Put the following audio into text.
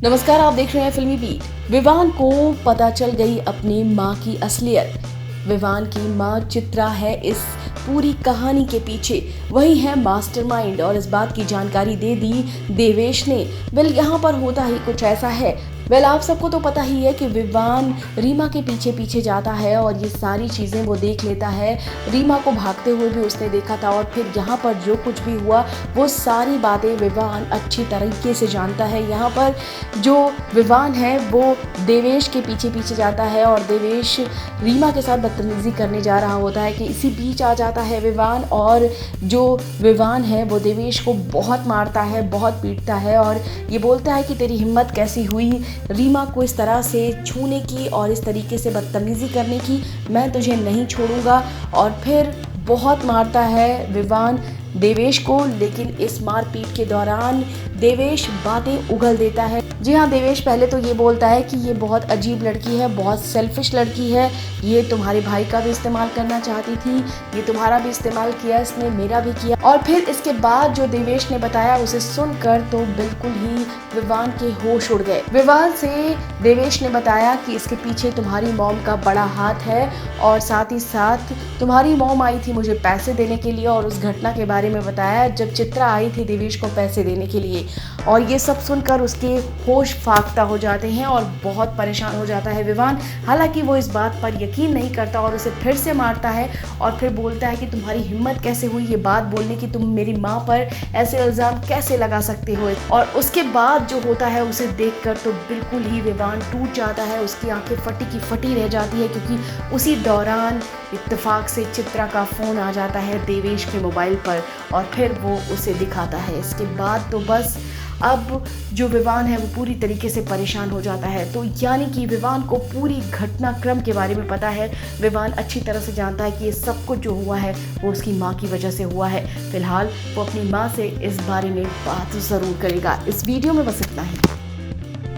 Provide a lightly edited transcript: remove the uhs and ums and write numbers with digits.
नमस्कार, आप देख रहे हैं फिल्मी बीट। विवान को पता चल गई अपनी माँ की असलियत। विवान की माँ चित्रा है इस पूरी कहानी के पीछे, वही है मास्टरमाइंड और इस बात की जानकारी दे दी देवेश ने। यहाँ पर होता ही कुछ ऐसा है। आप सबको तो पता ही है कि विवान रीमा के पीछे पीछे जाता है और ये सारी चीज़ें वो देख लेता है। रीमा को भागते हुए भी उसने देखा था और फिर यहाँ पर जो कुछ भी हुआ वो सारी बातें विवान अच्छी तरीके से जानता है। यहाँ पर जो विवान है वो देवेश के पीछे पीछे जाता है और देवेश रीमा के साथ बदतमीजी करने जा रहा होता है कि इसी बीच आ जाता है विवान, और जो विवान है वो देवेश को बहुत मारता है, बहुत पीटता है और ये बोलता है कि तेरी हिम्मत कैसी हुई रीमा को इस तरह से छूने की और इस तरीके से बदतमीजी करने की, मैं तुझे नहीं छोड़ूंगा। और फिर बहुत मारता है विवान देवेश को, लेकिन इस मारपीट के दौरान देवेश बातें उगल देता है। जी हाँ, देवेश पहले तो ये बोलता है कि ये बहुत अजीब लड़की है, बहुत सेल्फिश लड़की है, ये तुम्हारे भाई का भी इस्तेमाल करना चाहती थी, ये तुम्हारा भी इस्तेमाल किया, इसने मेरा भी किया। और फिर इसके बाद जो देवेश ने बताया उसे सुनकर तो बिल्कुल ही विवान के होश उड़ गए। विवान से देवेश ने बताया कि इसके पीछे तुम्हारी मॉम का बड़ा हाथ है और साथ ही साथ तुम्हारी मॉम आई थी मुझे पैसे देने के लिए, और उस घटना के बारे में बताया जब चित्रा आई थी देवेश को पैसे देने के लिए। और ये सब सुनकर उसके होश फाख्ता हो जाते हैं और बहुत परेशान हो जाता है विवान। हालांकि वो इस बात पर यकीन नहीं करता और उसे फिर से मारता है और फिर बोलता है कि तुम्हारी हिम्मत कैसे हुई ये बात बोलने की, तुम मेरी माँ पर ऐसे इल्ज़ाम कैसे लगा सकते हो। और उसके बाद जो होता है उसे देखकर तो बिल्कुल ही विवान टूट जाता है, उसकी आंखें फटी की फटी रह जाती है, क्योंकि उसी दौरान इत्तेफाक से चित्रा का फ़ोन आ जाता है देवेश के मोबाइल पर और फिर वो उसे दिखाता है। इसके बाद तो बस अब जो विवान है वो पूरी तरीके से परेशान हो जाता है। तो यानी कि विवान को पूरी घटनाक्रम के बारे में पता है। विवान अच्छी तरह से जानता है कि ये सब कुछ जो हुआ है वो उसकी माँ की वजह से हुआ है। फिलहाल वो अपनी माँ से इस बारे में बात ज़रूर करेगा। इस वीडियो में बस इतना ही।